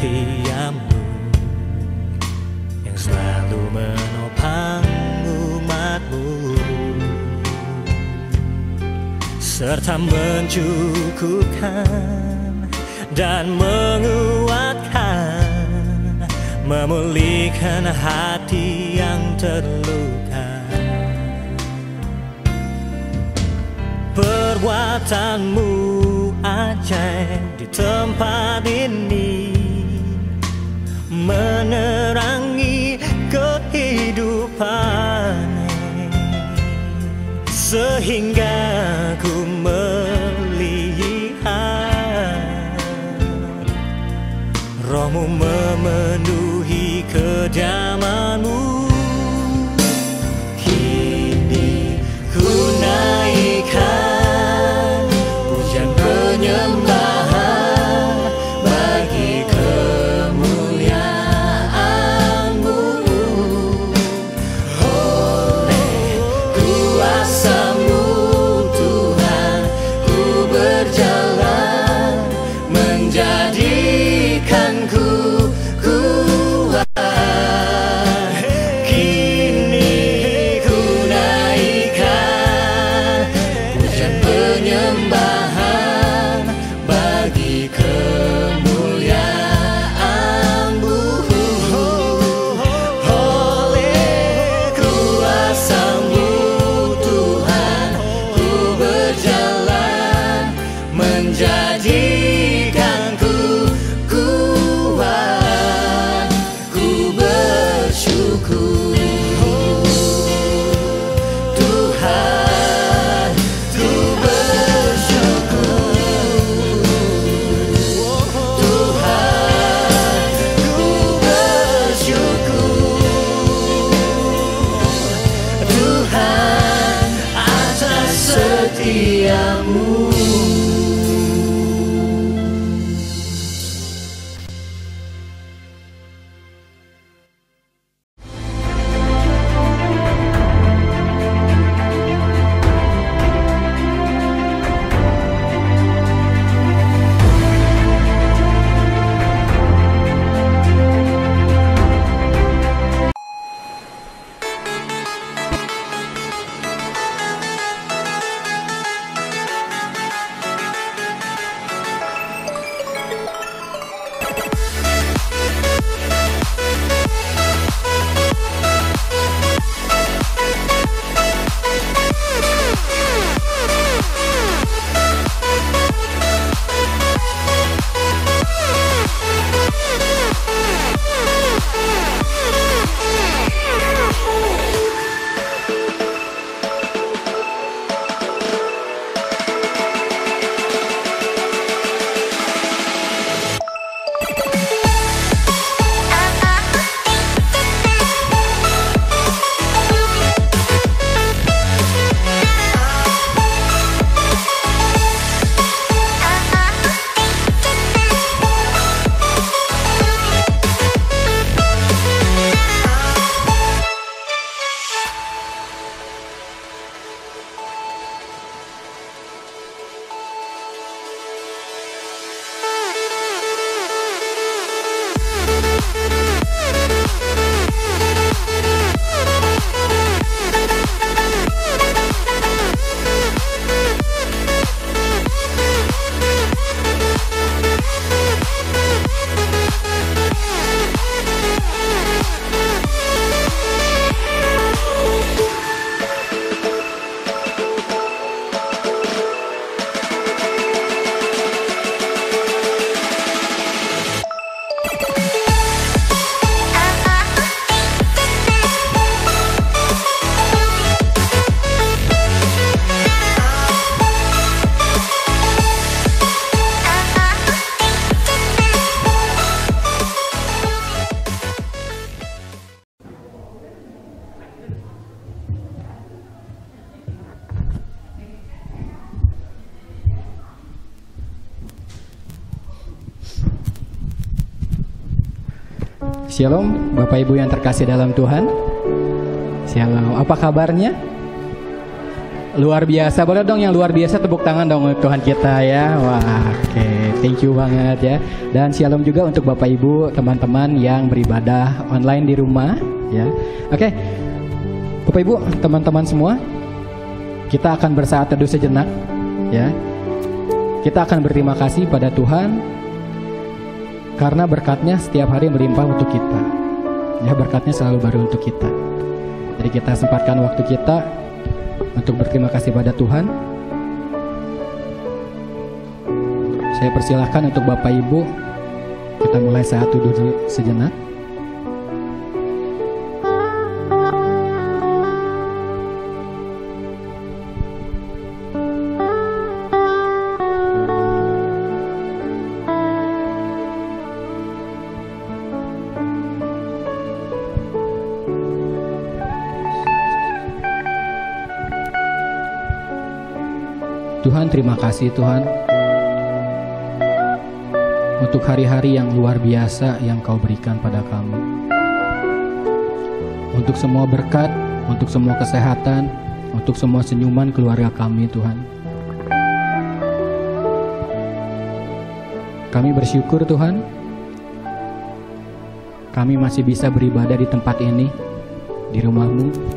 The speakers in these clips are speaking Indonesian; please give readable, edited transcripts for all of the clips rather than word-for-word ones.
setiamu yang selalu menopang umatmu serta mencukupkan dan menguatkan, memulihkan hati yang terluka. Perbuatanmu ajaib di tempat ini menerangi kehidupan, sehingga ku melihat rohmu memenuhi kediamanmu. Kini ku naikkan pujian penyembahan bagi kemuliaan-Mu. Oleh kuasa-Mu Tuhan, ku berjalan menjadikanku kuat. Kini ku naikkan pujian penyembahan bagi kemuliaan-Mu. Oleh kuasa-Mu Tuhan, ku berjalan menjadikanku kuat. Ku bersyukur Tuhan, ku bersyukur Tuhan, ku bersyukur Tuhan atas setia-Mu. Shalom Bapak Ibu yang terkasih dalam Tuhan. Shalom, apa kabarnya? Luar biasa. Boleh dong yang luar biasa tepuk tangan dong untuk Tuhan kita ya. Wah, oke. Thank you banget ya. Dan shalom juga untuk Bapak Ibu, teman-teman yang beribadah online di rumah ya. Oke. Bapak Ibu, teman-teman semua, kita akan bersaat teduh sejenak ya. Kita akan berterima kasih pada Tuhan karena berkatnya setiap hari melimpah untuk kita. Ya, berkatnya selalu baru untuk kita. Jadi kita sempatkan waktu kita untuk berterima kasih pada Tuhan. Saya persilahkan untuk Bapak Ibu, kita mulai saat teduh sejenak. Tuhan, terima kasih Tuhan untuk hari-hari yang luar biasa yang Kau berikan pada kami. Untuk semua berkat, untuk semua kesehatan, untuk semua senyuman keluarga kami Tuhan. Kami bersyukur Tuhan, kami masih bisa beribadah di tempat ini, di rumah-Mu.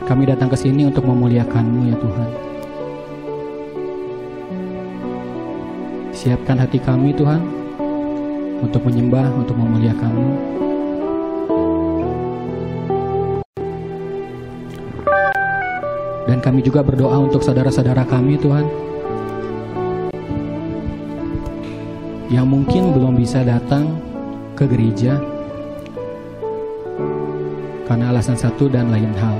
Kami datang ke sini untuk memuliakan-Mu ya Tuhan. Siapkan hati kami Tuhan untuk menyembah, untuk memuliakan-Mu. Dan kami juga berdoa untuk saudara-saudara kami Tuhan, yang mungkin belum bisa datang ke gereja karena alasan satu dan lain hal.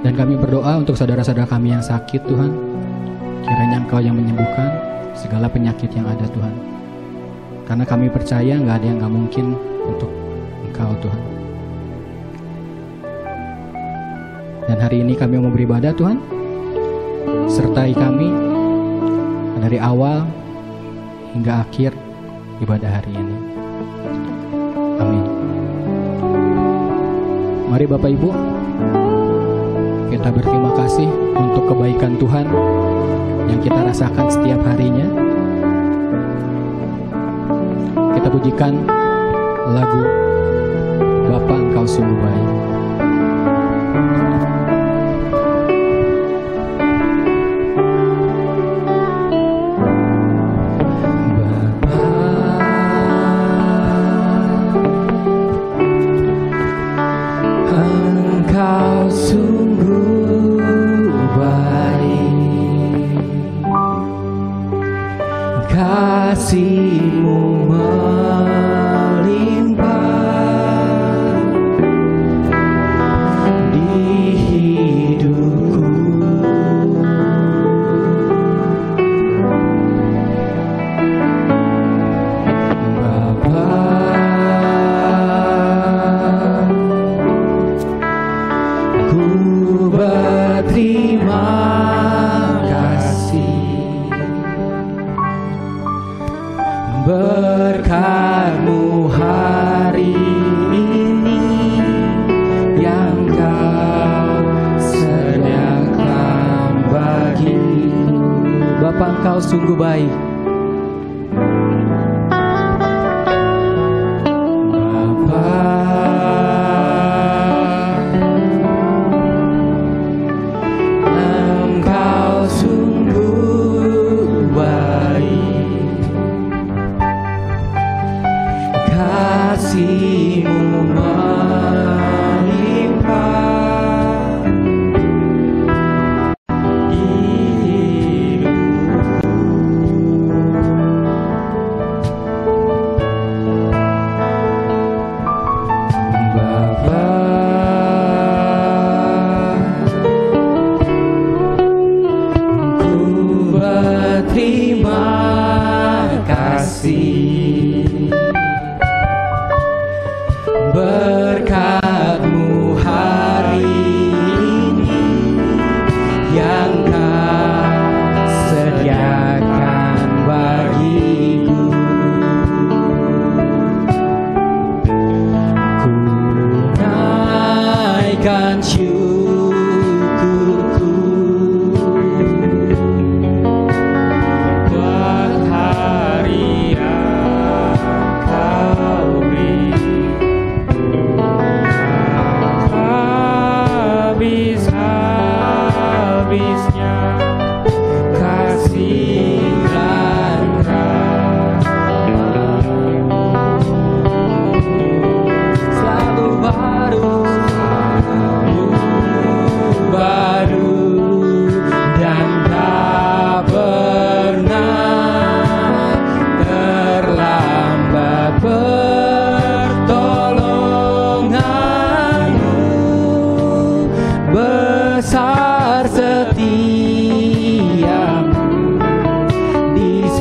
Dan kami berdoa untuk saudara-saudara kami yang sakit Tuhan, kiranya Engkau yang menyembuhkan segala penyakit yang ada Tuhan. Karena kami percaya nggak ada yang nggak mungkin untuk Engkau Tuhan. Dan hari ini kami mau beribadah Tuhan, sertai kami dari awal hingga akhir ibadah hari ini. Amin. Mari Bapak Ibu, kita berterima kasih untuk kebaikan Tuhan yang kita rasakan setiap harinya. Kita pujikan lagu Bapa Engkau Sungguh Baik. Kasih-Mu melimpah di hidupku. Bapa, ku berterima kasih berkat-Mu hari ini yang Kau sediakan bagiku. Bapa, Engkau sungguh baik. Kasih-Mu melimpah di hidupku. Bapa, ku berterima kasih berkat-Mu hari ini yang Kau sediakan bagiku. Ku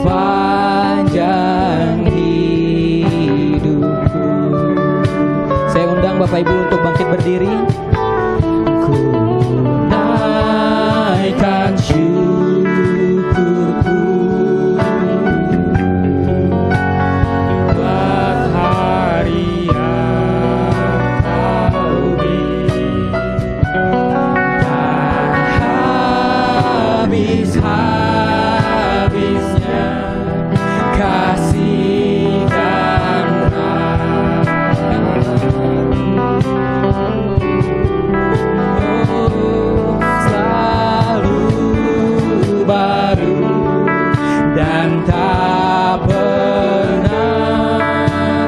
sepanjang hidupku. Saya undang Bapak Ibu untuk bangkit berdiri. Ku naikkan syukurku buat hari yang Kau beri, tak habis-habisnya kasih selalu baru dan tak pernah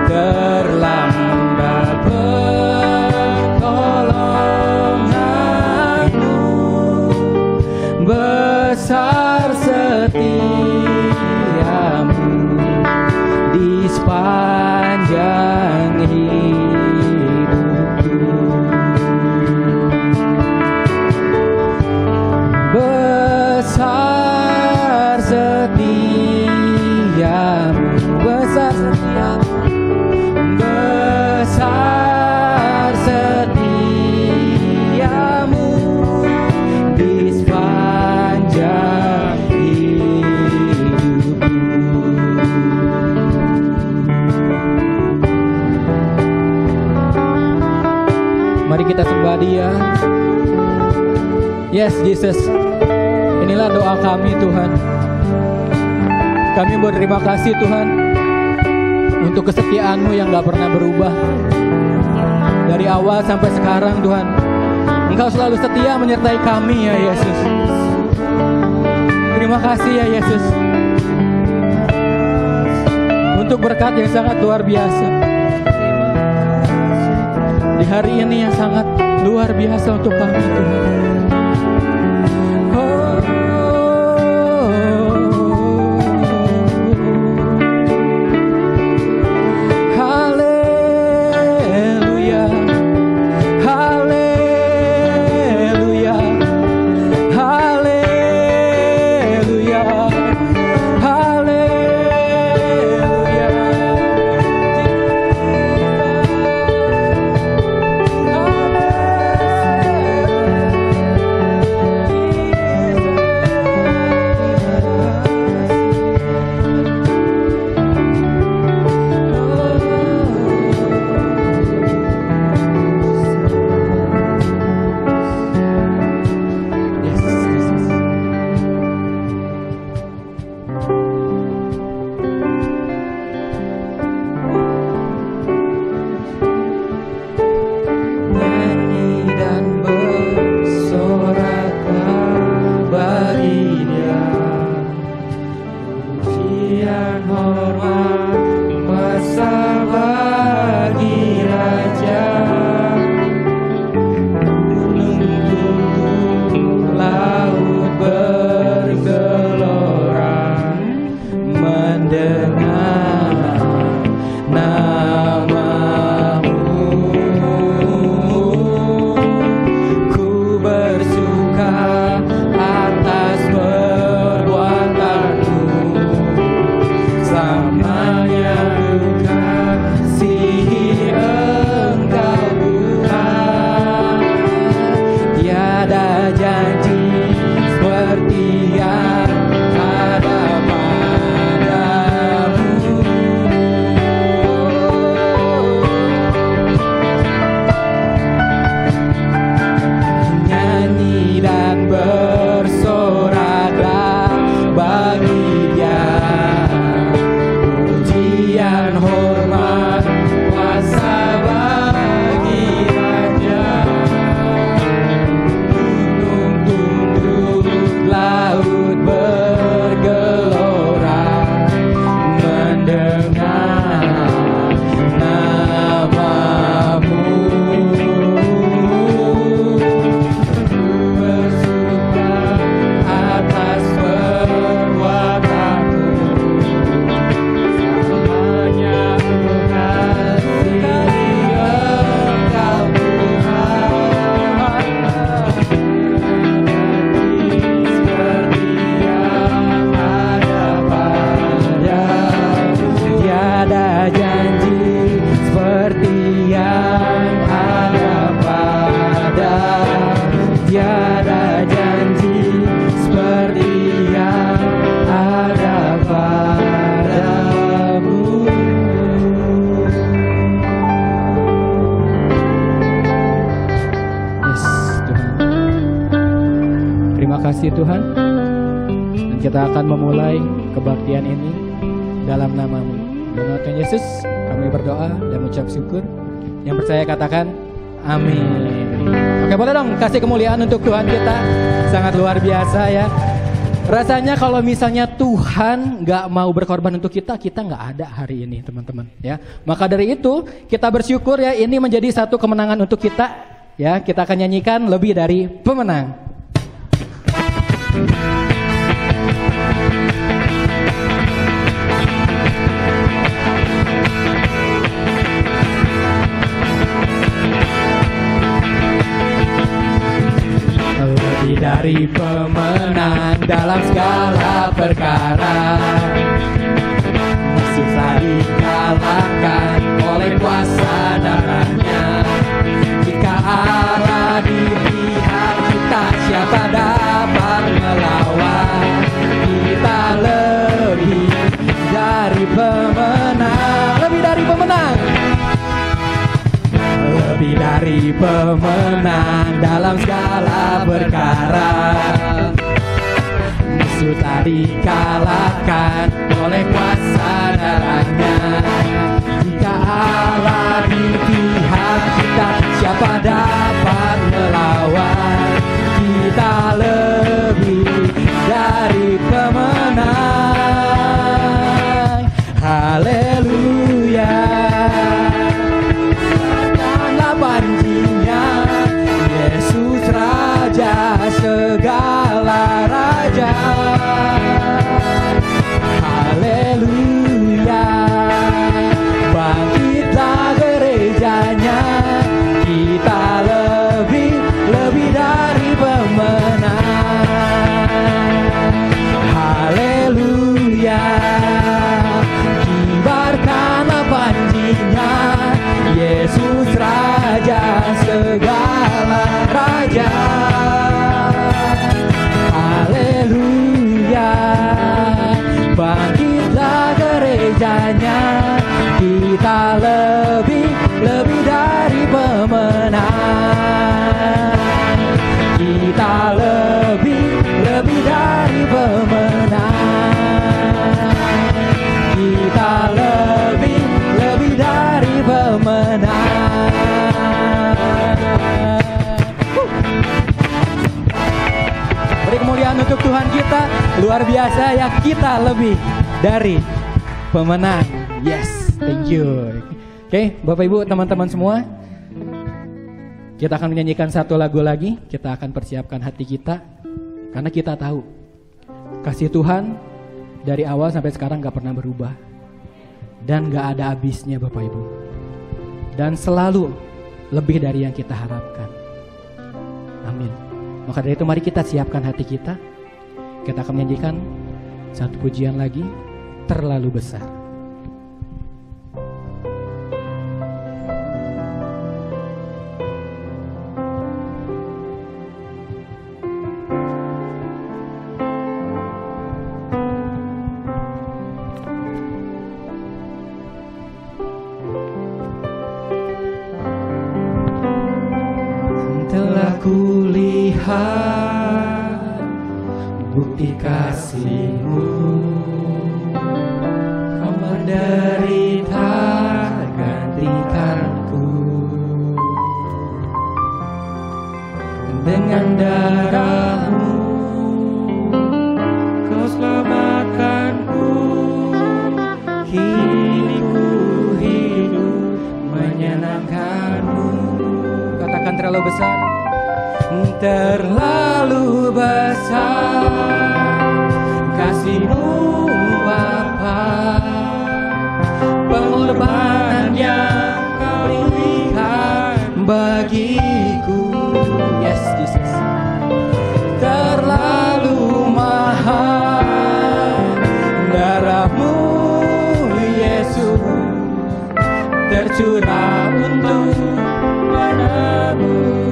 terlambat pertolonganmu, besar setiamu di sepanjang hidupku. Besar setiamu, besar setiamu, besar setiamu di sepanjang hidupku. Mari kita sembah Dia. Yes, Jesus. Inilah doa kami, Tuhan. Kami berterima kasih, Tuhan, untuk kesetiaan-Mu yang gak pernah berubah. Dari awal sampai sekarang, Tuhan, Engkau selalu setia menyertai kami, ya Yesus. Terima kasih, ya Yesus, untuk berkat yang sangat luar biasa di hari ini yang sangat luar biasa untuk kami, Tuhan. Sama kasih Tuhan. Dan kita akan memulai kebaktian ini dalam nama-Mu. Dalam Tuhan Yesus kami berdoa dan mengucap syukur. Yang percaya katakan amin. Oke, boleh dong kasih kemuliaan untuk Tuhan kita. Sangat luar biasa ya. Rasanya kalau misalnya Tuhan gak mau berkorban untuk kita, kita gak ada hari ini teman-teman ya. Maka dari itu kita bersyukur ya, ini menjadi satu kemenangan untuk kita ya. Kita akan nyanyikan lebih dari pemenang. Lebih dari pemenang dalam segala perkara, musuh telah dikalahkan oleh kuasa darahnya. Jika Allah di pihak kita, siapa dapat melawan? Kita lebih dari pemenang. Lebih dari pemenang. Lebih dari pemenang dalam segala perkara, musuh tak dikalahkan oleh kuasa darahnya. Jika Allah di pihak kita, siapa dapat melawan? Kita lebih dari pemenang. Haleluya. Yesus Raja segala raja. Haleluya. Bangkitlah gerejanya. Kita lebih dari pemenang. Haleluya. Kibarkanlah panjinya. Yesus Raja segala raja. Haleluya. Bangkitlah gerejanya. Kita lebih dari pemenang. Kita lebih dari pemenang. Kita lebih dari pemenang. Beri kemuliaan untuk Tuhan kita. Luar biasa ya, kita lebih dari pemenang. Yes, thank you. Oke, Bapak Ibu, teman-teman semua, kita akan menyanyikan satu lagu lagi. Kita akan persiapkan hati kita, karena kita tahu kasih Tuhan dari awal sampai sekarang gak pernah berubah. Dan gak ada habisnya Bapak Ibu. Dan selalu lebih dari yang kita harapkan. Amin. Maka dari itu mari kita siapkan hati kita. Kita akan menyanyikan satu pujian lagi, Terlalu Besar. Kulihat bukti kasih-Mu, Kau menderita gantikanku. Dengan darah-Mu Kau selamatkanku. Kini ku hidup menyenangkan-Mu. Katakan terlalu besar. Terlalu besar kasih-Mu Bapa, pengorbanan yang Kau berikan bagiku. Yes, Jesus. Terlalu mahal darah-Mu Yesus, tercurah untuk menebus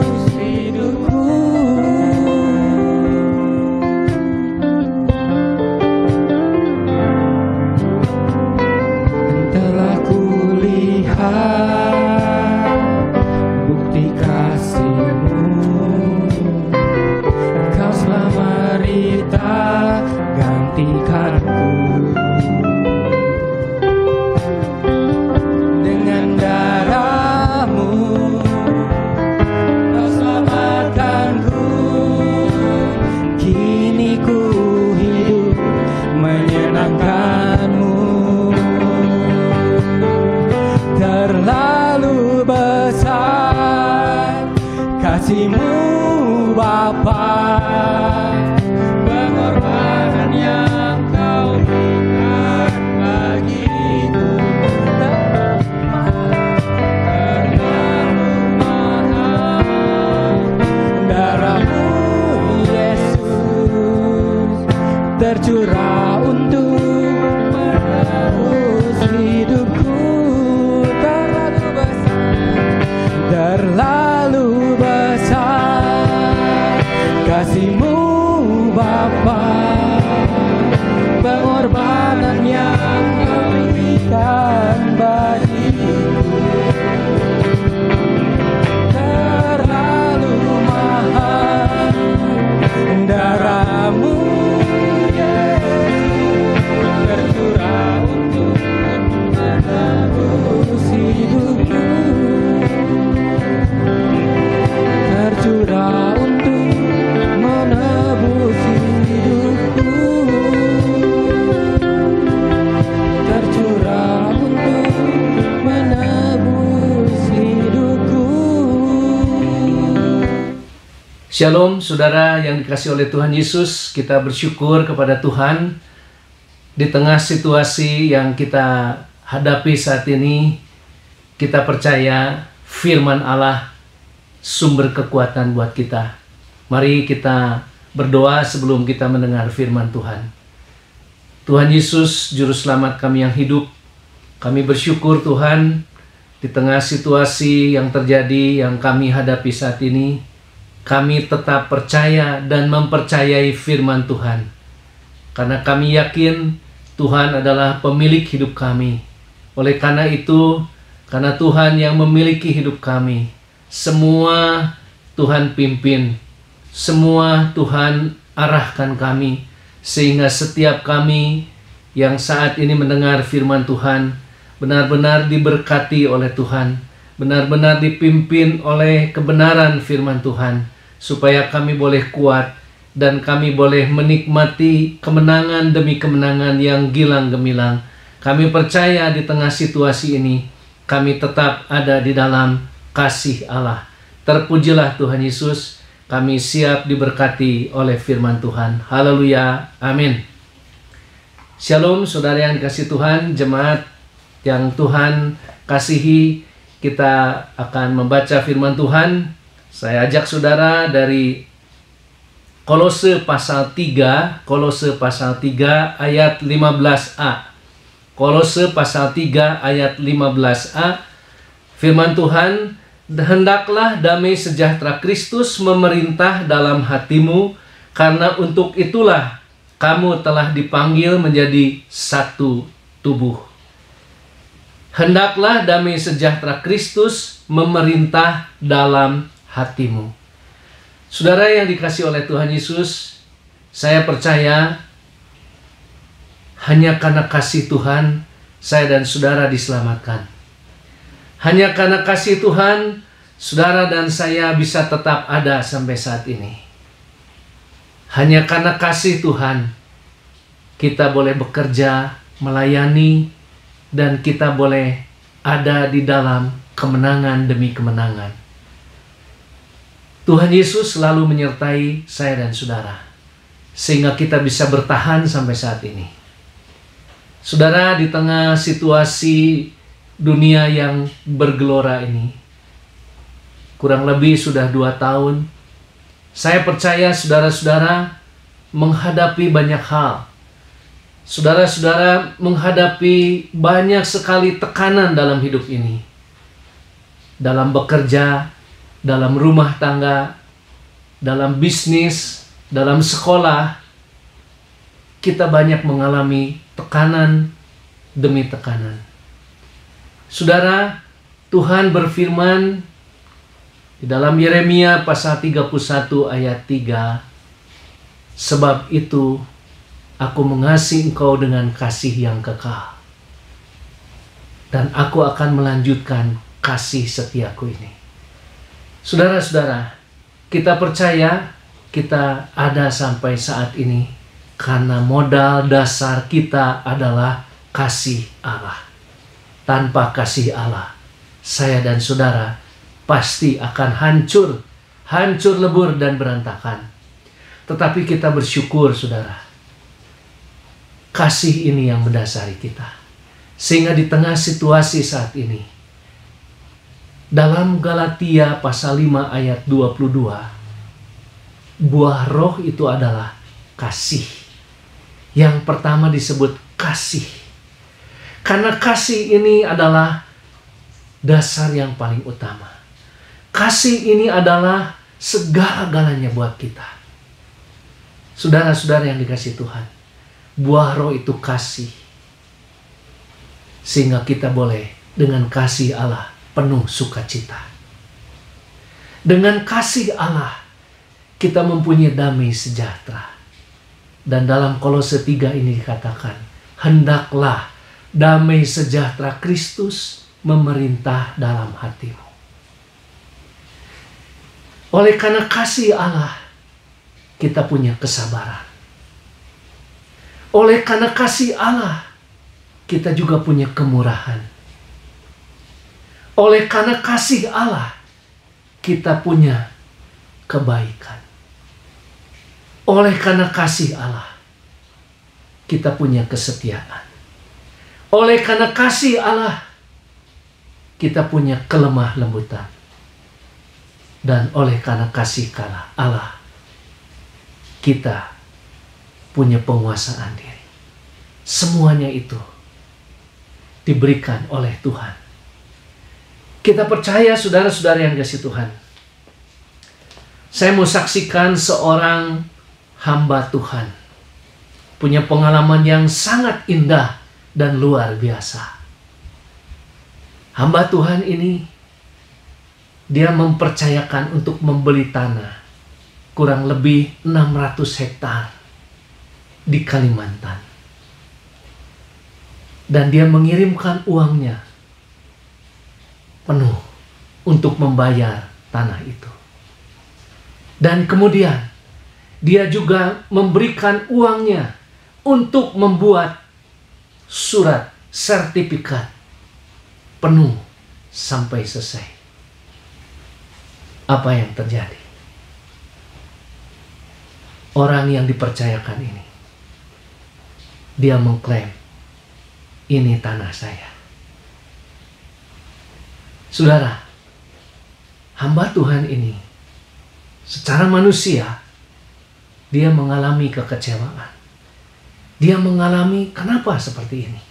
bukti kasih-Mu. Kau selamat Tuhanku. Dengan darah-Mu Kau selamatkanku. Kini ku hidup menyenangkan-Mu. Terlalu besar kasih-Mu Bapa, pengorbanan yang Kau berikan bagiku terlalu mahal. Darah-Mu Yesus tercurah untuk menebus hidupku. Terlalu besar, terlalu besar kasih-Mu Bapa, pengorbanan yang Kau berikan bagiku terlalu mahal. Darah-Mu Yesus tercurah untuk menebus hidupku, tercurah untuk menebus hidupku, tercurah untuk menebus hidupku. Shalom saudara yang dikasihi oleh Tuhan Yesus, kita bersyukur kepada Tuhan di tengah situasi yang kita hadapi saat ini. Kita percaya firman Allah sumber kekuatan buat kita. Mari kita berdoa sebelum kita mendengar firman Tuhan. Tuhan Yesus, Juru Selamat kami yang hidup, kami bersyukur Tuhan di tengah situasi yang terjadi yang kami hadapi saat ini. Kami tetap percaya dan mempercayai firman Tuhan, karena kami yakin Tuhan adalah pemilik hidup kami. Oleh karena itu, karena Tuhan yang memiliki hidup kami, semua Tuhan pimpin, semua Tuhan arahkan kami, sehingga setiap kami yang saat ini mendengar firman Tuhan benar-benar diberkati oleh Tuhan, benar-benar dipimpin oleh kebenaran firman Tuhan, supaya kami boleh kuat dan kami boleh menikmati kemenangan demi kemenangan yang gilang gemilang. Kami percaya di tengah situasi ini kami tetap ada di dalam kasih Allah. Terpujilah Tuhan Yesus, kami siap diberkati oleh firman Tuhan. Haleluya, amin. Shalom saudara yang dikasihi Tuhan, jemaat yang Tuhan kasihi, kita akan membaca firman Tuhan. Saya ajak saudara dari Kolose pasal 3, Kolose pasal 3 ayat 15a. Kolose pasal 3 ayat 15a. Firman Tuhan, hendaklah damai sejahtera Kristus memerintah dalam hatimu, karena untuk itulah kamu telah dipanggil menjadi satu tubuh. Hendaklah damai sejahtera Kristus memerintah dalam hatimu. Saudara yang dikasihi oleh Tuhan Yesus, saya percaya hanya karena kasih Tuhan saya dan saudara diselamatkan. Hanya karena kasih Tuhan saudara dan saya bisa tetap ada sampai saat ini. Hanya karena kasih Tuhan kita boleh bekerja, melayani, dan kita boleh ada di dalam kemenangan demi kemenangan. Tuhan Yesus selalu menyertai saya dan saudara, sehingga kita bisa bertahan sampai saat ini. Saudara, di tengah situasi dunia yang bergelora ini, kurang lebih sudah 2 tahun, saya percaya saudara-saudara menghadapi banyak hal. Saudara-saudara menghadapi banyak sekali tekanan dalam hidup ini. Dalam bekerja, dalam rumah tangga, dalam bisnis, dalam sekolah, kita banyak mengalami tekanan demi tekanan. Saudara, Tuhan berfirman di dalam Yeremia pasal 31 ayat 3, sebab itu Aku mengasihi engkau dengan kasih yang kekal. Dan aku akan melanjutkan kasih setiaku ini. Saudara-saudara, kita percaya kita ada sampai saat ini karena modal dasar kita adalah kasih Allah. Tanpa kasih Allah, saya dan saudara pasti akan hancur lebur dan berantakan. Tetapi kita bersyukur, saudara. Kasih ini yang mendasari kita. Sehingga di tengah situasi saat ini, dalam Galatia pasal 5 ayat 22, buah roh itu adalah kasih. Yang pertama disebut kasih. Karena kasih ini adalah dasar yang paling utama. Kasih ini adalah segala-galanya buat kita. Saudara-saudara yang dikasihi Tuhan, buah roh itu kasih. Sehingga kita boleh dengan kasih Allah penuh sukacita. Dengan kasih Allah kita mempunyai damai sejahtera. Dan dalam Kolose 3 ini dikatakan, hendaklah damai sejahtera Kristus memerintah dalam hatimu. Oleh karena kasih Allah, kita punya kesabaran. Oleh karena kasih Allah, kita juga punya kemurahan. Oleh karena kasih Allah, kita punya kebaikan. Oleh karena kasih Allah, kita punya kesetiaan. Oleh karena kasih Allah, kita punya kelemah lembutan. Dan oleh karena kasih Allah, kita punya penguasaan diri. Semuanya itu diberikan oleh Tuhan. Kita percaya, saudara-saudara yang dikasihi Tuhan. Saya mau saksikan seorang hamba Tuhan. Punya pengalaman yang sangat indah dan luar biasa. Hamba Tuhan ini, dia mempercayakan untuk membeli tanah kurang lebih 600 hektar di Kalimantan. Dan dia mengirimkan uangnya penuh untuk membayar tanah itu. Dan kemudian dia juga memberikan uangnya untuk membuat surat sertifikat penuh sampai selesai. Apa yang terjadi? Orang yang dipercayakan ini, dia mengklaim, ini tanah saya. Saudara, hamba Tuhan ini, secara manusia, dia mengalami kekecewaan. Dia mengalami kenapa seperti ini.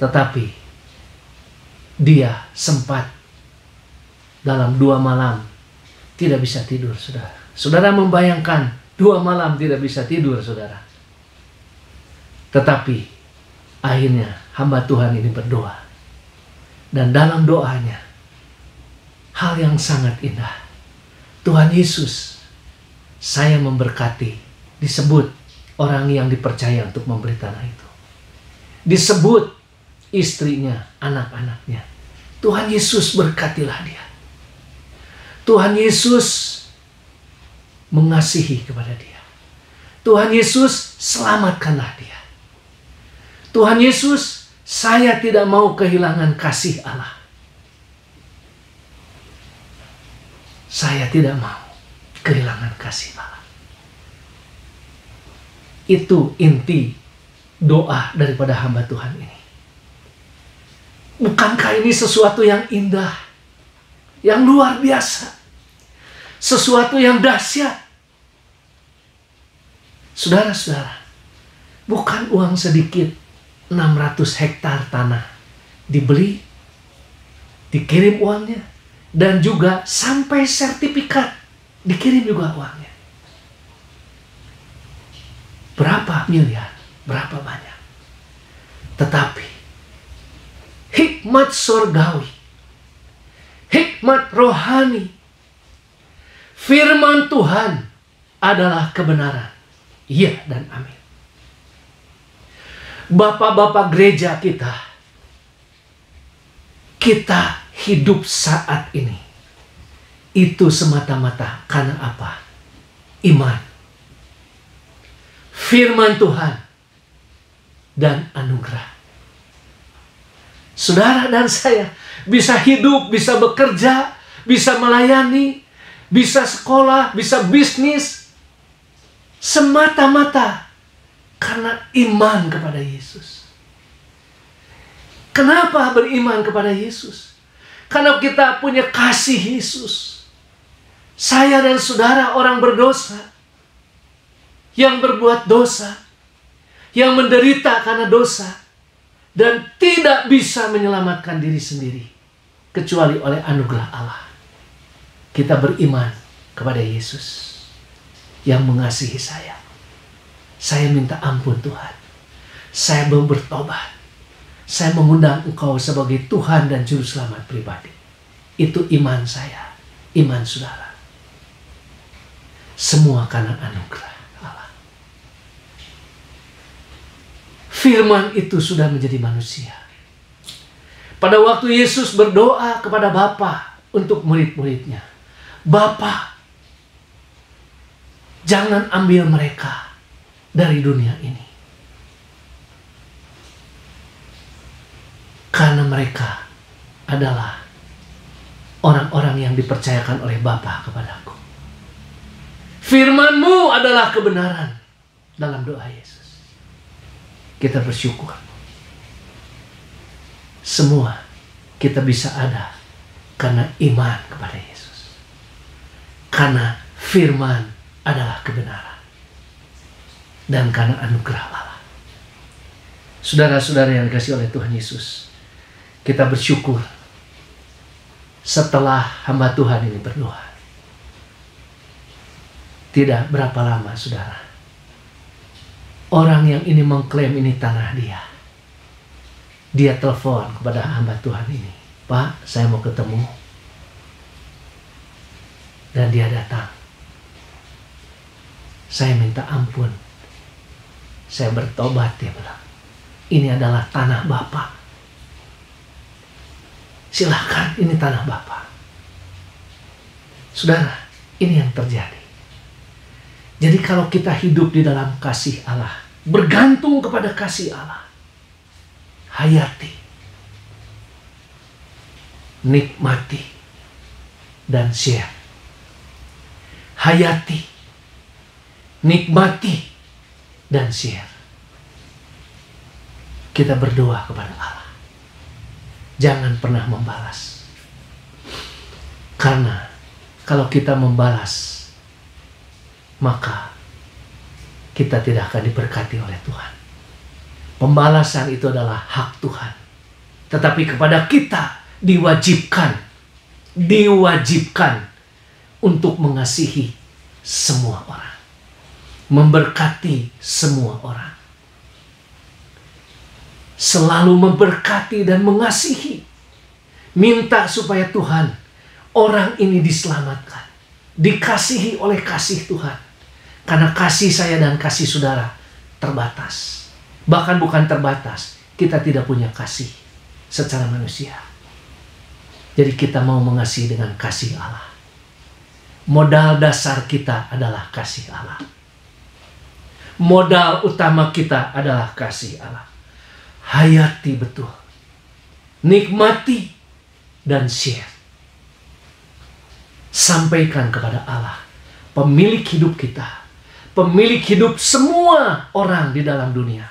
Tetapi, dia sempat dalam 2 malam tidak bisa tidur, saudara. Saudara membayangkan 2 malam tidak bisa tidur, saudara. Tetapi akhirnya hamba Tuhan ini berdoa. Dan dalam doanya, hal yang sangat indah. Tuhan Yesus, saya memberkati. Disebut orang yang dipercaya untuk memberi tanah itu. Disebut istrinya, anak-anaknya. Tuhan Yesus berkatilah dia. Tuhan Yesus mengasihi kepada dia. Tuhan Yesus selamatkanlah dia. Tuhan Yesus, saya tidak mau kehilangan kasih Allah. Saya tidak mau kehilangan kasih Allah. Itu inti doa daripada hamba Tuhan ini. Bukankah ini sesuatu yang indah, yang luar biasa, sesuatu yang dahsyat? Saudara-saudara, bukan uang sedikit, 600 hektar tanah dibeli, dikirim uangnya, dan juga sampai sertifikat dikirim juga uangnya. Berapa miliar, berapa banyak. Tetapi hikmat surgawi, hikmat rohani, firman Tuhan adalah kebenaran. Iya dan amin. bapak-bapak gereja kita hidup saat ini, itu semata-mata karena apa? Iman, firman Tuhan, dan anugerah. Saudara dan saya bisa hidup, bisa bekerja, bisa melayani, bisa sekolah, bisa bisnis, semata-mata karena iman kepada Yesus. Kenapa beriman kepada Yesus? Karena kita punya kasih Yesus. Saya dan saudara orang berdosa, yang berbuat dosa, yang menderita karena dosa, dan tidak bisa menyelamatkan diri sendiri kecuali oleh anugerah Allah. Kita beriman kepada Yesus yang mengasihi saya. Saya minta ampun Tuhan. Saya mau bertobat. Saya mengundang Engkau sebagai Tuhan dan Juru Selamat pribadi. Itu iman saya, iman saudara. Semua karena anugerah Allah. Firman itu sudah menjadi manusia. Pada waktu Yesus berdoa kepada Bapa untuk murid-muridnya, Bapa, jangan ambil mereka dari dunia ini, karena mereka adalah orang-orang yang dipercayakan oleh Bapa kepadaku. Firman-Mu adalah kebenaran. Dalam doa Yesus kita bersyukur. Semua kita bisa ada karena iman kepada Yesus. Karena firman adalah kebenaran. Dan karena anugerah Allah. Saudara-saudara yang dikasihi oleh Tuhan Yesus, kita bersyukur setelah hamba Tuhan ini berdoa. Tidak berapa lama, saudara, orang yang ini mengklaim ini tanah dia. Dia telepon kepada hamba Tuhan ini, Pak, saya mau ketemu. Dan dia datang. Saya minta ampun. Saya bertobat, dia bilang. Ini adalah tanah Bapak. Silakan, ini tanah Bapak. Saudara, ini yang terjadi. Jadi kalau kita hidup di dalam kasih Allah, bergantung kepada kasih Allah, hayati, nikmati, dan share. Hayati, nikmati, dan share. Kita berdoa kepada Allah. Jangan pernah membalas. Karena kalau kita membalas, maka kita tidak akan diberkati oleh Tuhan. Pembalasan itu adalah hak Tuhan. Tetapi kepada kita diwajibkan untuk mengasihi semua orang. Memberkati semua orang. Selalu memberkati dan mengasihi. Minta supaya Tuhan, orang ini diselamatkan. Dikasihi oleh kasih Tuhan. Karena kasih saya dan kasih saudara terbatas. Bahkan bukan terbatas, kita tidak punya kasih secara manusia. Jadi kita mau mengasihi dengan kasih Allah. Modal dasar kita adalah kasih Allah. Modal utama kita adalah kasih Allah. Hayati betul. Nikmati dan share. Sampaikan kepada Allah, pemilik hidup kita. Pemilik hidup semua orang di dalam dunia.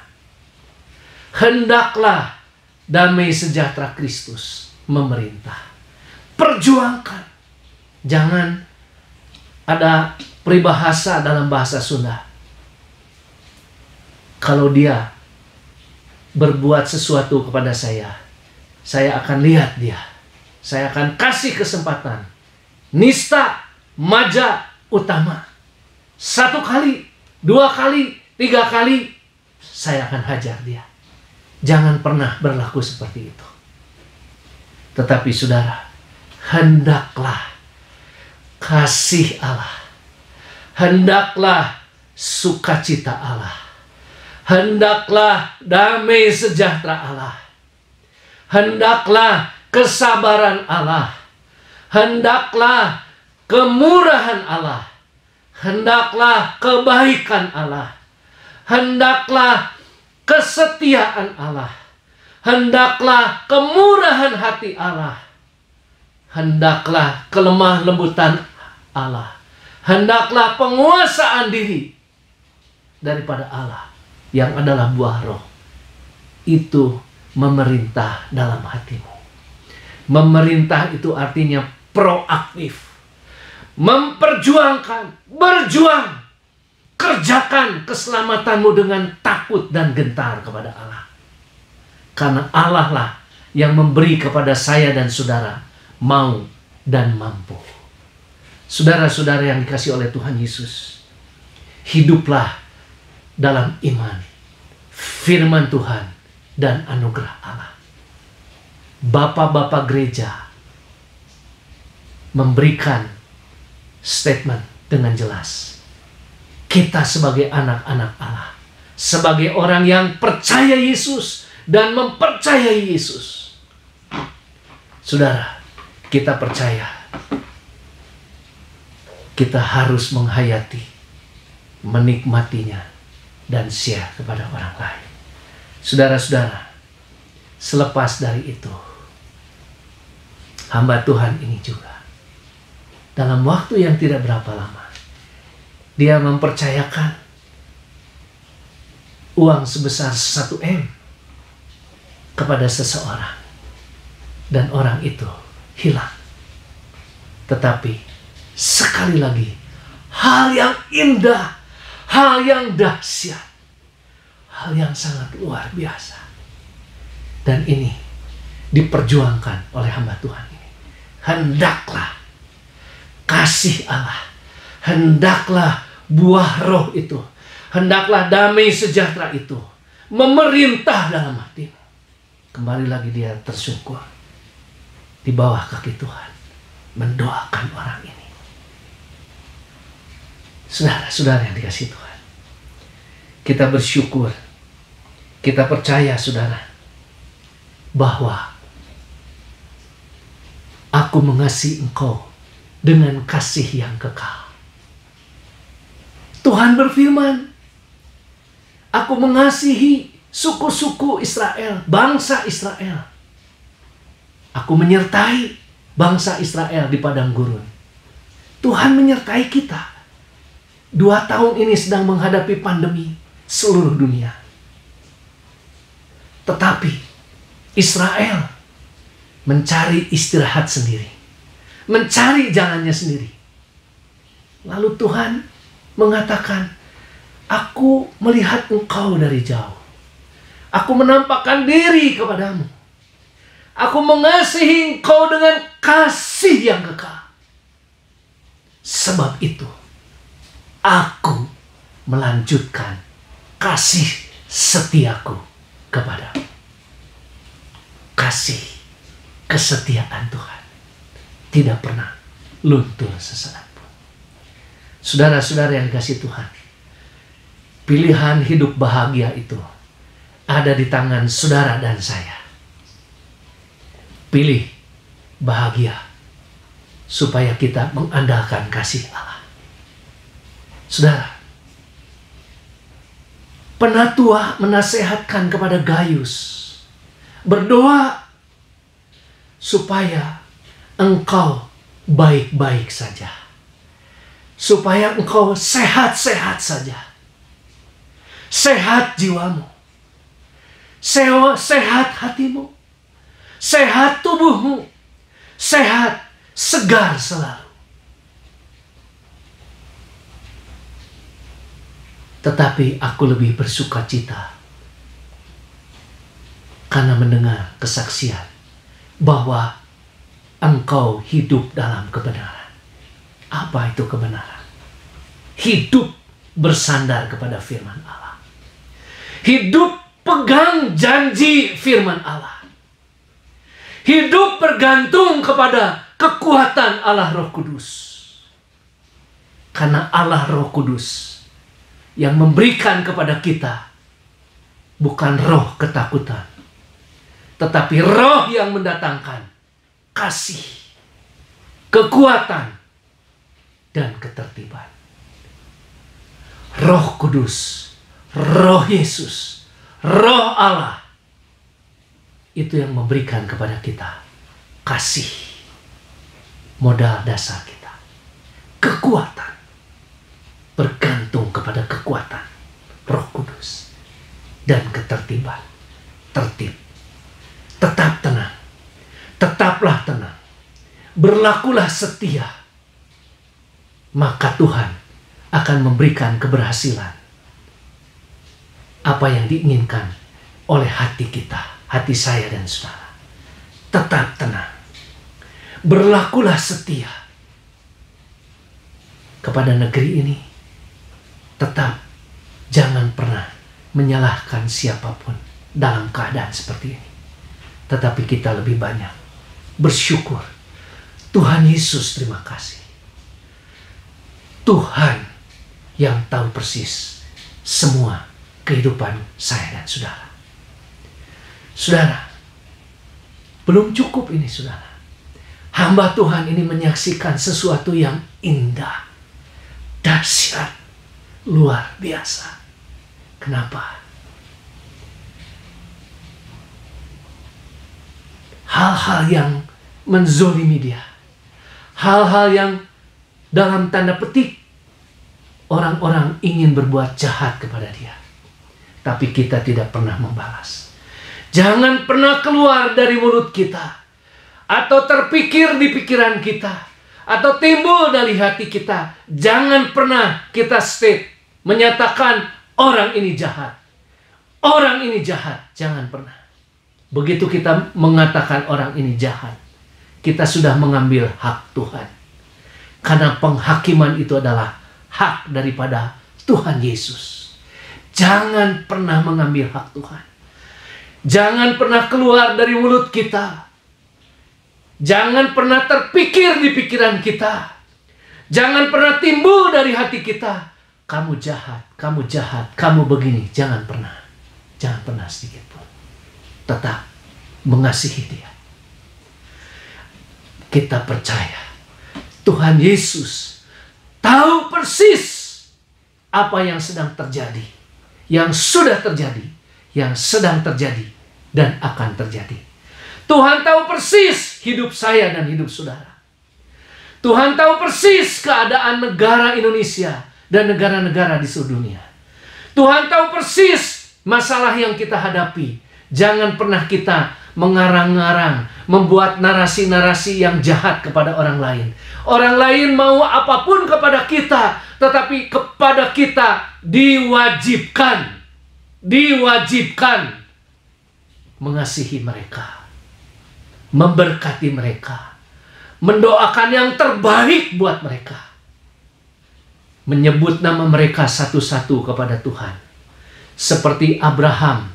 Hendaklah damai sejahtera Kristus memerintah. Perjuangkan. Jangan ada peribahasa dalam bahasa Sunda. Kalau dia berbuat sesuatu kepada saya akan lihat dia. Saya akan kasih kesempatan. Nista, maja, utama. 1 kali, 2 kali, 3 kali, saya akan hajar dia. Jangan pernah berlaku seperti itu. Tetapi saudara, hendaklah kasih Allah, hendaklah sukacita Allah, Hendaklah damai sejahtera Allah. Hendaklah kesabaran Allah. Hendaklah kemurahan Allah. Hendaklah kebaikan Allah. Hendaklah kesetiaan Allah. Hendaklah kemurahan hati Allah. Hendaklah kelemah lembutan Allah. Hendaklah penguasaan diri daripada Allah yang adalah buah roh. Itu memerintah dalam hatimu. Memerintah itu artinya proaktif. Memperjuangkan, berjuang. Kerjakan keselamatanmu dengan takut dan gentar kepada Allah. Karena Allah lah yang memberi kepada saya dan saudara mau dan mampu. Saudara-saudara yang dikasihi oleh Tuhan Yesus, hiduplah dalam iman, firman Tuhan, dan anugerah Allah. Bapak-bapak gereja memberikan statement dengan jelas. Kita sebagai anak-anak Allah, sebagai orang yang percaya Yesus dan mempercayai Yesus, saudara, kita percaya kita harus menghayati, menikmatinya, dan share kepada orang lain. Saudara-saudara, selepas dari itu, hamba Tuhan ini juga dalam waktu yang tidak berapa lama, dia mempercayakan uang sebesar 1 M kepada seseorang. Dan orang itu hilang. Tetapi sekali lagi, hal yang indah, hal yang dahsyat, hal yang sangat luar biasa. Dan ini diperjuangkan oleh hamba Tuhan ini. Hendaklah kasih Allah, hendaklah buah roh itu, hendaklah damai sejahtera itu memerintah dalam hatimu. Kembali lagi dia tersungkur di bawah kaki Tuhan, mendoakan orang ini. Saudara-saudara yang dikasihi Tuhan, kita bersyukur, kita percaya saudara, bahwa aku mengasihi engkau dengan kasih yang kekal. Tuhan berfirman, aku mengasihi suku-suku Israel, bangsa Israel. Aku menyertai bangsa Israel di padang gurun. Tuhan menyertai kita. 2 tahun ini sedang menghadapi pandemi seluruh dunia. Tetapi Israel mencari istirahat sendiri, mencari jalannya sendiri. Lalu Tuhan mengatakan, aku melihat engkau dari jauh. Aku menampakkan diri kepadamu. Aku mengasihi engkau dengan kasih yang kekal. Sebab itu, aku melanjutkan kasih setiaku kepadamu. Kasih kesetiaan Tuhan tidak pernah luntur sesaat pun. Saudara-saudara yang dikasihi Tuhan, pilihan hidup bahagia itu ada di tangan saudara dan saya. Pilih bahagia supaya kita mengandalkan kasih Allah. Saudara, penatua menasehatkan kepada Gaius, berdoa supaya engkau baik-baik saja, supaya engkau sehat-sehat saja, sehat jiwamu, sehat hatimu, sehat tubuhmu, sehat, segar selalu. Tetapi aku lebih bersuka cita karena mendengar kesaksian bahwa engkau hidup dalam kebenaran. Apa itu kebenaran? Hidup bersandar kepada firman Allah. Hidup pegang janji firman Allah. Hidup bergantung kepada kekuatan Allah Roh Kudus. Karena Allah Roh Kudus yang memberikan kepada kita bukan roh ketakutan, tetapi roh yang mendatangkan kasih, kekuatan, dan ketertiban. Roh Kudus, Roh Yesus, Roh Allah, itu yang memberikan kepada kita kasih, modal dasar kita. Kekuatan, bergantung kepada kekuatan Roh Kudus, dan ketertiban. Tertib, tetap tenang, tetaplah tenang, berlakulah setia, maka Tuhan akan memberikan keberhasilan apa yang diinginkan oleh hati kita, hati saya dan saudara. Tetap tenang, berlakulah setia kepada negeri ini. Tetap jangan pernah menyalahkan siapapun dalam keadaan seperti ini, tetapi kita lebih banyak bersyukur. Tuhan Yesus, terima kasih. Tuhan yang tahu persis semua kehidupan saya dan saudara. Saudara, belum cukup ini saudara. Hamba Tuhan ini menyaksikan sesuatu yang indah, dahsyat, luar biasa. Kenapa? Hal-hal yang menzolimi dia, hal-hal yang dalam tanda petik orang-orang ingin berbuat jahat kepada dia, tapi kita tidak pernah membalas. Jangan pernah keluar dari mulut kita, atau terpikir di pikiran kita, atau timbul dari hati kita. Jangan pernah kita state, menyatakan orang ini jahat, orang ini jahat. Jangan pernah. Begitu kita mengatakan orang ini jahat, kita sudah mengambil hak Tuhan. Karena penghakiman itu adalah hak daripada Tuhan Yesus. Jangan pernah mengambil hak Tuhan. Jangan pernah keluar dari mulut kita. Jangan pernah terpikir di pikiran kita. Jangan pernah timbul dari hati kita, kamu jahat, kamu begini. Jangan pernah. Jangan pernah sedikit pun. Tetap mengasihi dia. Kita percaya Tuhan Yesus tahu persis apa yang sedang terjadi, yang sudah terjadi, yang sedang terjadi, dan akan terjadi. Tuhan tahu persis hidup saya dan hidup saudara. Tuhan tahu persis keadaan negara Indonesia dan negara-negara di seluruh dunia. Tuhan tahu persis masalah yang kita hadapi. Jangan pernah kita mengarang-ngarang, membuat narasi-narasi yang jahat kepada orang lain. Orang lain mau apapun kepada kita, tetapi kepada kita diwajibkan mengasihi mereka, memberkati mereka, mendoakan yang terbaik buat mereka, menyebut nama mereka satu-satu kepada Tuhan. Seperti Abraham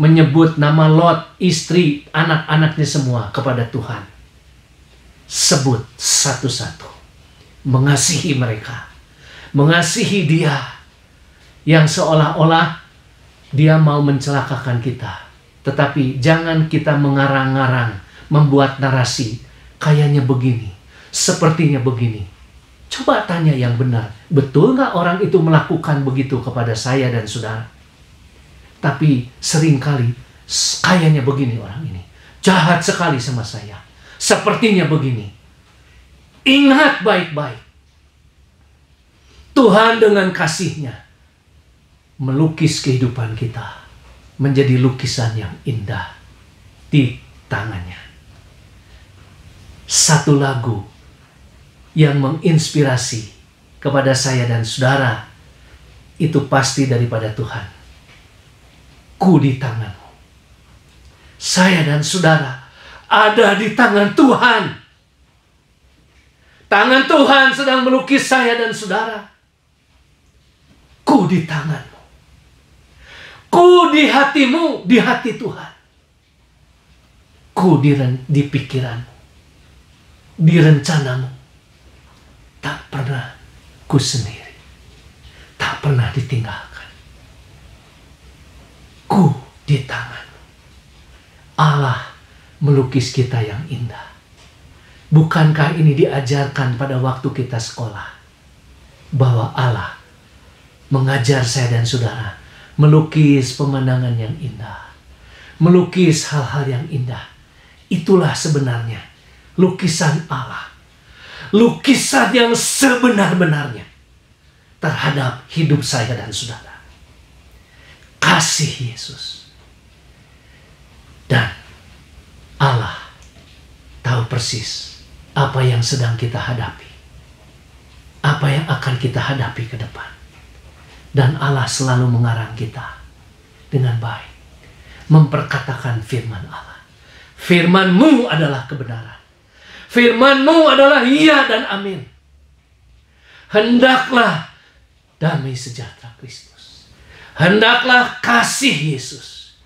menyebut nama Lot, istri, anak-anaknya semua kepada Tuhan. Sebut satu-satu, mengasihi mereka, mengasihi dia yang seolah-olah dia mau mencelakakan kita. Tetapi jangan kita mengarang-ngarang, membuat narasi, kayaknya begini, sepertinya begini. Coba tanya yang benar, betul nggak orang itu melakukan begitu kepada saya dan saudara? Tapi seringkali kayaknya begini orang ini, jahat sekali sama saya, sepertinya begini. Ingat baik-baik, Tuhan dengan kasih-Nya melukis kehidupan kita menjadi lukisan yang indah di tangannya. Satu lagu yang menginspirasi kepada saya dan saudara itu pasti daripada Tuhan. Ku di tanganmu. Saya dan saudara ada di tangan Tuhan. Tangan Tuhan sedang melukis saya dan saudara. Ku di tanganmu. Ku di hatimu, di hati Tuhan. Ku di pikiranmu, di rencanamu. Tak pernah ku sendiri. Tak pernah ditinggalkan. buku di tangan. Allah melukis kita yang indah. Bukankah ini diajarkan pada waktu kita sekolah? Bahwa Allah mengajar saya dan saudara melukis pemandangan yang indah. Melukis hal-hal yang indah. Itulah sebenarnya lukisan Allah. Lukisan yang sebenar-benarnya terhadap hidup saya dan saudara. Kasih Yesus. Dan Allah tahu persis apa yang sedang kita hadapi. Apa yang akan kita hadapi ke depan. Dan Allah selalu mengarang kita dengan baik. Memperkatakan firman Allah. Firman-Mu adalah kebenaran. Firman-Mu adalah iya dan amin. Hendaklah damai sejahtera Kristus. Hendaklah kasih Yesus.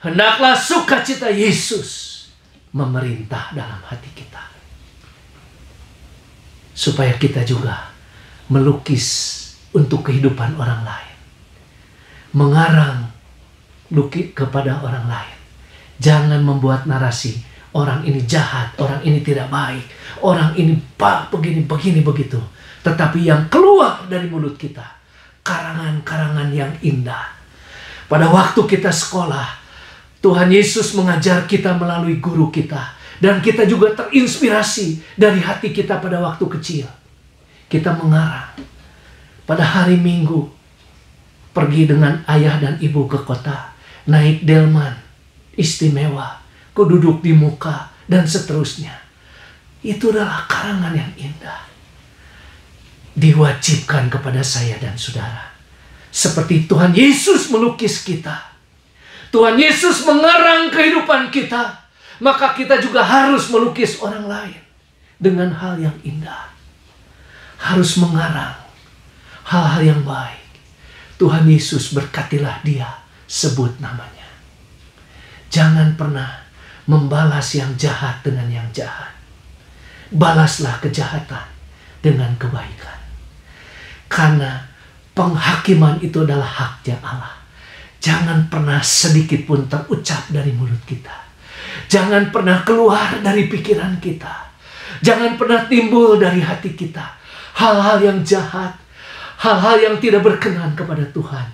Hendaklah sukacita Yesus memerintah dalam hati kita. Supaya kita juga melukis untuk kehidupan orang lain. Mengarang lukis kepada orang lain. Jangan membuat narasi orang ini jahat, orang ini tidak baik, orang ini begini begitu. Tetapi yang keluar dari mulut kita karangan-karangan yang indah. Pada waktu kita sekolah, Tuhan Yesus mengajar kita melalui guru kita, dan kita juga terinspirasi dari hati kita pada waktu kecil. Kita mengarang pada hari Minggu, pergi dengan ayah dan ibu ke kota, naik delman istimewa, ku duduk di muka, dan seterusnya. Itu adalah karangan yang indah. Diwajibkan kepada saya dan saudara. Seperti Tuhan Yesus melukis kita. Tuhan Yesus mengarang kehidupan kita. Maka kita juga harus melukis orang lain dengan hal yang indah. Harus mengarang hal-hal yang baik. Tuhan Yesus berkatilah dia, sebut namanya. Jangan pernah membalas yang jahat dengan yang jahat. Balaslah kejahatan dengan kebaikan. Karena penghakiman itu adalah haknya Allah. Jangan pernah sedikit pun terucap dari mulut kita. Jangan pernah keluar dari pikiran kita. Jangan pernah timbul dari hati kita hal-hal yang jahat, hal-hal yang tidak berkenan kepada Tuhan.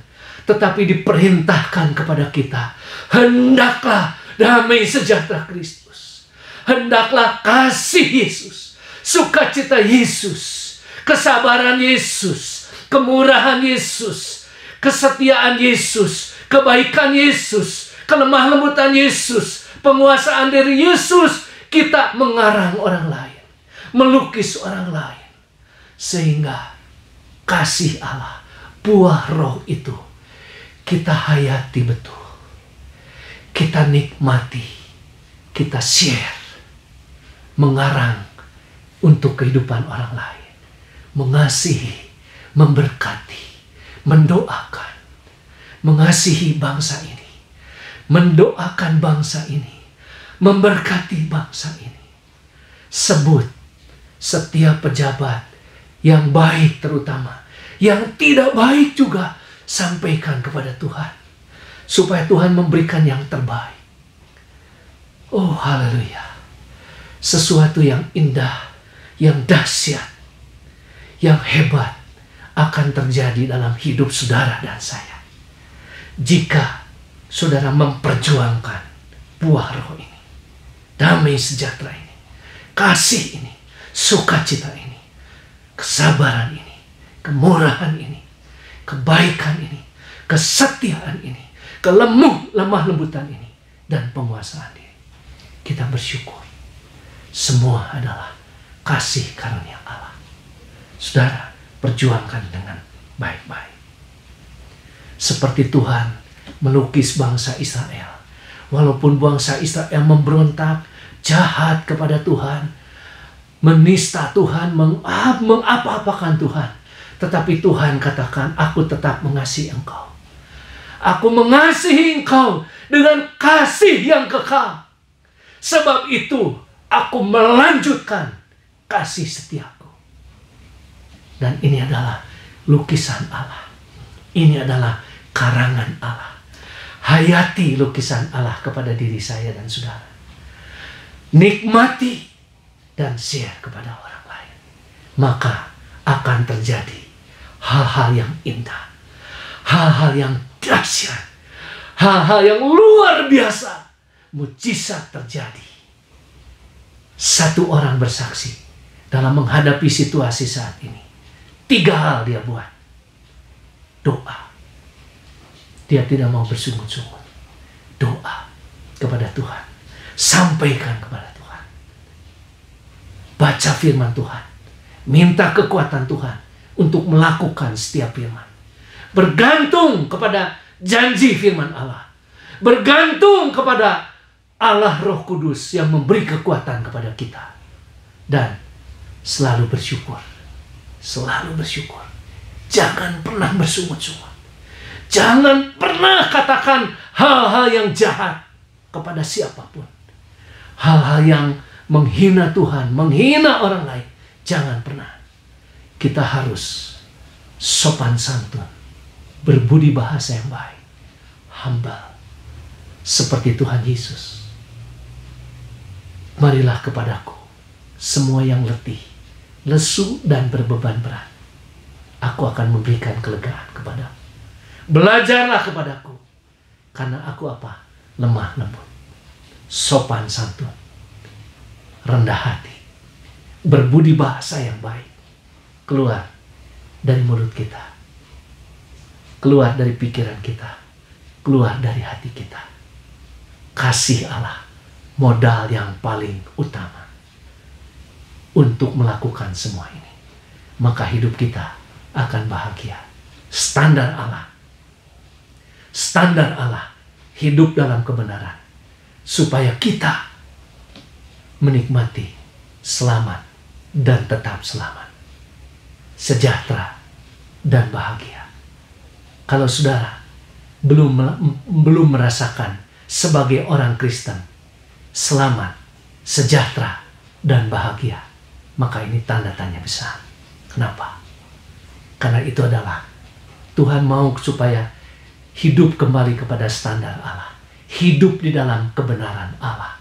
Tetapi diperintahkan kepada kita, hendaklah damai sejahtera Kristus. Hendaklah kasih Yesus, sukacita Yesus, kesabaran Yesus, kemurahan Yesus, kesetiaan Yesus, kebaikan Yesus, kelemah lembutan Yesus, penguasaan dari Yesus. Kita mengarang orang lain, melukis orang lain, sehingga kasih Allah, buah roh itu kita hayati betul. Kita nikmati, kita share, mengarang untuk kehidupan orang lain, mengasihi, memberkati, mendoakan, mengasihi bangsa ini, mendoakan bangsa ini, memberkati bangsa ini. Sebut setiap pejabat yang baik, terutama yang tidak baik juga, sampaikan kepada Tuhan, supaya Tuhan memberikan yang terbaik. Oh haleluya. Sesuatu yang indah, yang dahsyat, yang hebat akan terjadi dalam hidup saudara dan saya, jika saudara memperjuangkan buah roh ini, damai sejahtera ini, kasih ini, sukacita ini, kesabaran ini, kemurahan ini, kebaikan ini, kesetiaan ini, lemah lembutan ini, dan penguasaan diri. Kita bersyukur. Semua adalah kasih karunia Allah. Saudara, perjuangkan dengan baik-baik. Seperti Tuhan melukis bangsa Israel. Walaupun bangsa Israel memberontak, jahat kepada Tuhan, menista Tuhan, mengapa-apakan Tuhan, tetapi Tuhan katakan, aku tetap mengasihi engkau. Aku mengasihi engkau dengan kasih yang kekal. Sebab itu aku melanjutkan kasih setiaku. Dan ini adalah lukisan Allah. Ini adalah karangan Allah. Hayati lukisan Allah kepada diri saya dan saudara. Nikmati dan share kepada orang lain. Maka akan terjadi hal-hal yang indah, hal-hal yang dahsyat, hal-hal yang luar biasa. Mujizat terjadi. Satu orang bersaksi dalam menghadapi situasi saat ini. 3 hal dia buat. Doa. Dia tidak mau bersungut-sungut. Doa kepada Tuhan. Sampaikan kepada Tuhan. Baca firman Tuhan. Minta kekuatan Tuhan untuk melakukan setiap firman. Bergantung kepada janji firman Allah. Bergantung kepada Allah Roh Kudus yang memberi kekuatan kepada kita. Dan selalu bersyukur. Selalu bersyukur. Jangan pernah bersungut-sungut. Jangan pernah katakan hal-hal yang jahat kepada siapapun. Hal-hal yang menghina Tuhan, menghina orang lain. Jangan pernah. Kita harus sopan santun, berbudi bahasa yang baik, humble, seperti Tuhan Yesus. Marilah kepadaku, semua yang letih, lesu dan berbeban berat. Aku akan memberikan kelegaan kepadamu. Belajarlah kepadaku, karena aku apa? Lemah lembut, sopan santun, rendah hati, berbudi bahasa yang baik. Keluar dari mulut kita, keluar dari pikiran kita, keluar dari hati kita. Kasih Allah, modal yang paling utama untuk melakukan semua ini. Maka hidup kita akan bahagia. Standar Allah, hidup dalam kebenaran, supaya kita menikmati selamat dan tetap selamat, sejahtera dan bahagia. Kalau saudara belum merasakan sebagai orang Kristen selamat, sejahtera dan bahagia, maka ini tanda tanya besar. Kenapa? Karena itu adalah Tuhan mau supaya hidup kembali kepada standar Allah, hidup di dalam kebenaran Allah,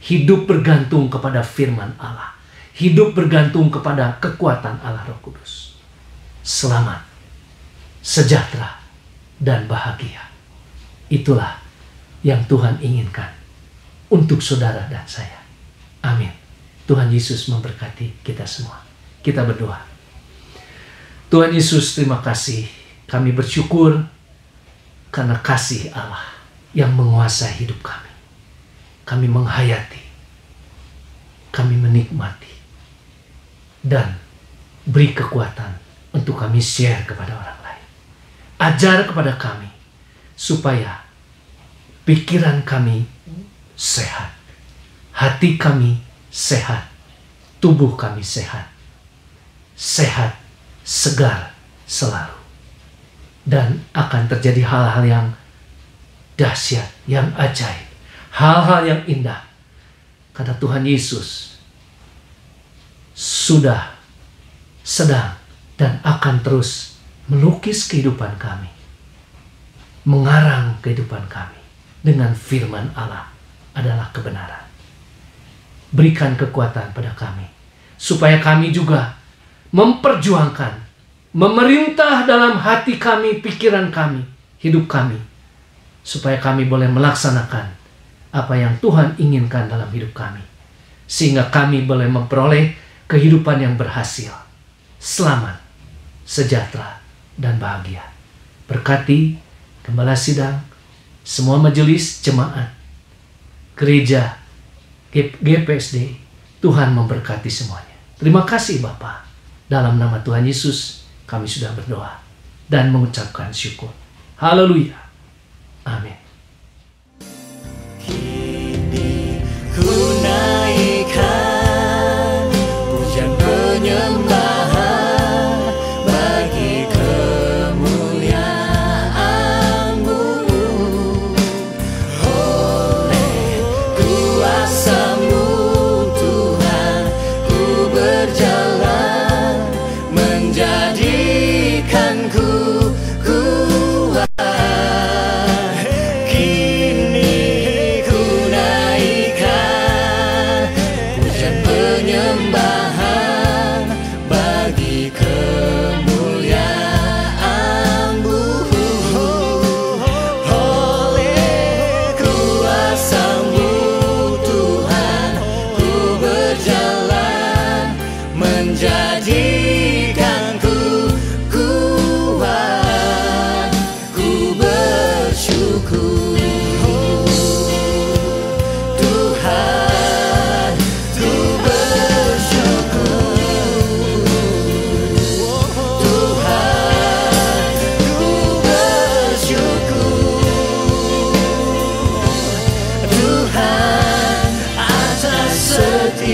hidup bergantung kepada firman Allah, hidup bergantung kepada kekuatan Allah Roh Kudus. Selamat, sejahtera, dan bahagia. Itulah yang Tuhan inginkan untuk saudara dan saya. Amin. Tuhan Yesus memberkati kita semua. Kita berdoa. Tuhan Yesus, terima kasih. Kami bersyukur karena kasih Allah yang menguasai hidup kami. Kami menghayati, kami menikmati, dan beri kekuatan untuk kami share kepada orang lain. Ajar kepada kami supaya pikiran kami sehat, hati kami sehat, tubuh kami sehat, segar selalu. Dan akan terjadi hal-hal yang dahsyat, yang ajaib, hal-hal yang indah. Karena Tuhan Yesus sudah sedang dan akan terus melukis kehidupan kami, mengarang kehidupan kami dengan firman Allah adalah kebenaran. Berikan kekuatan pada kami supaya kami juga memperjuangkan, memerintah dalam hati kami, pikiran kami, hidup kami, supaya kami boleh melaksanakan apa yang Tuhan inginkan dalam hidup kami, sehingga kami boleh memperoleh kehidupan yang berhasil, selamat, sejahtera, dan bahagia. Berkati Gembala Sidang, semua majelis jemaat, gereja, GPSD, Tuhan memberkati semuanya. Terima kasih Bapa. Dalam nama Tuhan Yesus, kami sudah berdoa dan mengucapkan syukur. Haleluya. Amin. Kini ku naikkan pujian penyembahan bagi kemuliaan-Mu. Oleh kuasa-Mu Tuhan, ku berjalan menjadikanku kuat.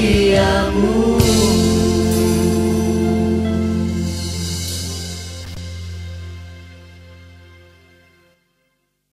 setiamu.